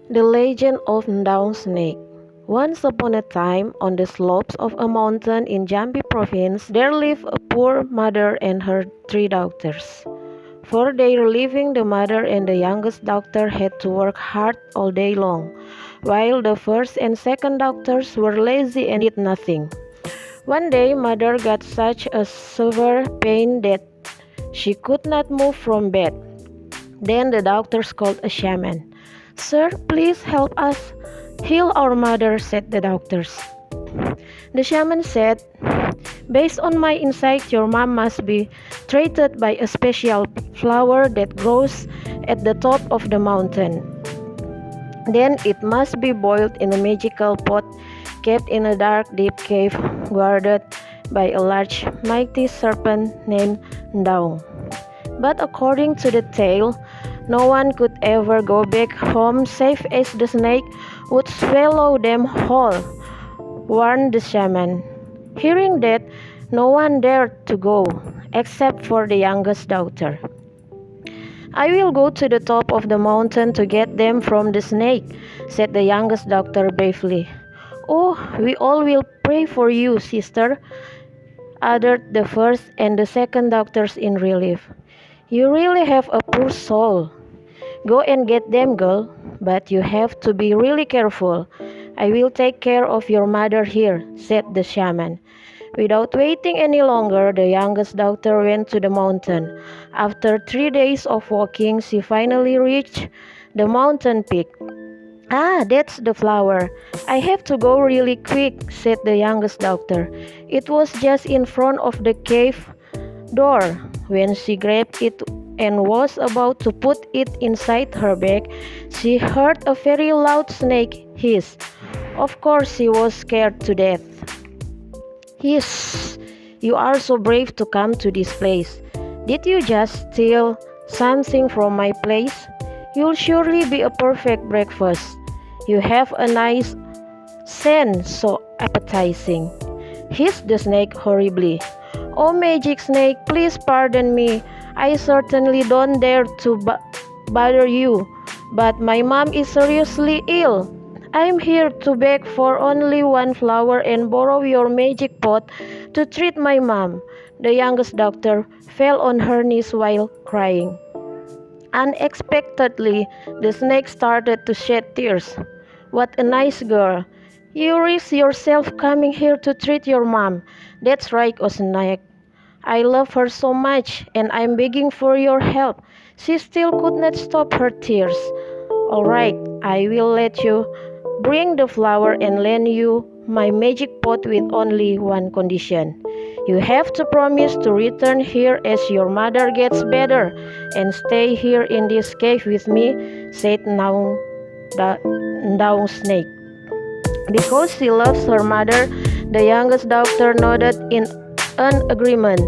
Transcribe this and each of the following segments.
The Legend of Ndaung Snake. Once upon a time, on the slopes of a mountain in Jambi province, there lived a poor mother and her three daughters. For their living, the mother and the youngest daughter had to work hard all day long, while the first and second daughters were lazy and did nothing. One day, mother got such a severe pain that she could not move from bed. Then the doctors called a shaman. "Sir, please help us heal our mother," said the doctors. The shaman said, "Based on my insight, your mom must be treated by a special flower that grows at the top of the mountain. Then it must be boiled in a magical pot kept in a dark, deep cave guarded by a large, mighty serpent named Ndaung. But according to the tale, no one could ever go back home safe as the snake would swallow them whole," warned the shaman. Hearing that, no one dared to go, except for the youngest daughter. "I will go to the top of the mountain to get them from the snake," said the youngest daughter bravely. "Oh, we all will pray for you, sister," uttered the first and the second daughters in relief. "You really have a poor soul. Go and get them, girl, but you have to be really careful. I will take care of your mother here," said the shaman. Without waiting any longer, the youngest daughter went to the mountain. After 3 days of walking, she finally reached the mountain peak. "Ah, that's the flower. I have to go really quick," said the youngest daughter. It was just in front of the cave door. When she grabbed it and was about to put it inside her bag, she heard a very loud snake hiss. Of course, she was scared to death. "Hiss, you are so brave to come to this place. Did you just steal something from my place? You'll surely be a perfect breakfast. You have a nice scent, so appetizing," hissed the snake horribly. "Oh, magic snake, please pardon me. I certainly don't dare to bother you, but my mom is seriously ill. I'm here to beg for only one flower and borrow your magic pot to treat my mom." The youngest daughter fell on her knees while crying. Unexpectedly, the snake started to shed tears. "What a nice girl. You risk yourself coming here to treat your mom." "That's right, O snake. I love her so much, and I'm begging for your help." She still could not stop her tears. "All right, I will let you bring the flower and lend you my magic pot with only one condition. You have to promise to return here as your mother gets better and stay here in this cave with me," said Ndaung Snake. Because she loves her mother, the youngest daughter nodded in an agreement.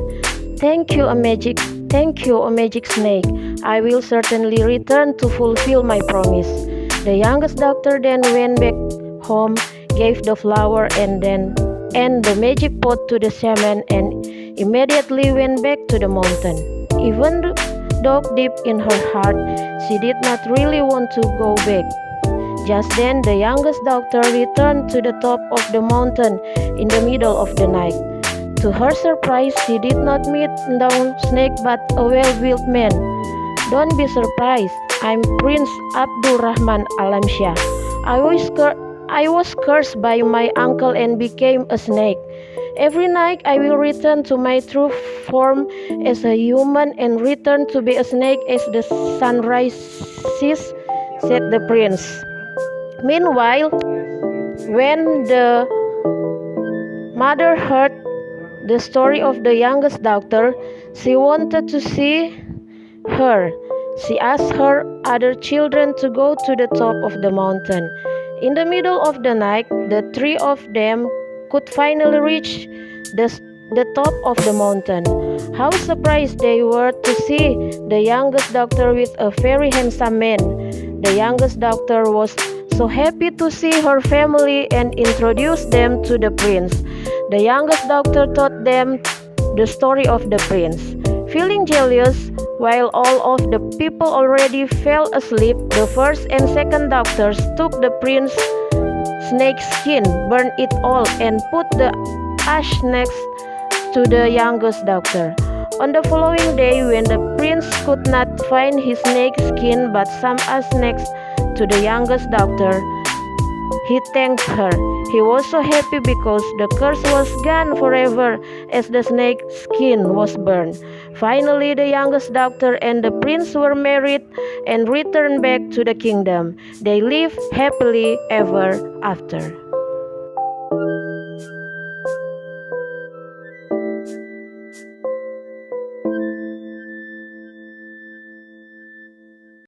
Thank you, a magic snake. I will certainly return to fulfill my promise." The youngest daughter then went back home, gave the flower and the magic pot to the shaman, and immediately went back to the mountain. Even though deep in her heart, she did not really want to go back. Just then, the youngest daughter returned to the top of the mountain in the middle of the night. To her surprise, she did not meet Ndaung Snake but a well-built man. "Don't be surprised. I'm Prince Abdurrahman Alamsyah. I was cursed by my uncle and became a snake. Every night I will return to my true form as a human and return to be a snake as the sun rises," said the prince. Meanwhile, when the mother heard the story of the youngest daughter, she wanted to see her. She asked her other children to go to the top of the mountain. In the middle of the night, the three of them could finally reach the top of the mountain. How surprised they were to see the youngest daughter with a very handsome man. The youngest daughter was so happy to see her family and introduced them to the prince. The youngest daughter taught them the story of the prince. Feeling jealous While all of the people already fell asleep, the first and second doctors took the prince's snake skin, burned it all, and put the ash next to the youngest doctor. On the following day, when the prince could not find his snake skin but some ash next to the youngest daughter, he thanked her. He was so happy because the curse was gone forever as the snake skin was burned. Finally, the youngest daughter and the prince were married and returned back to the kingdom. They lived happily ever after.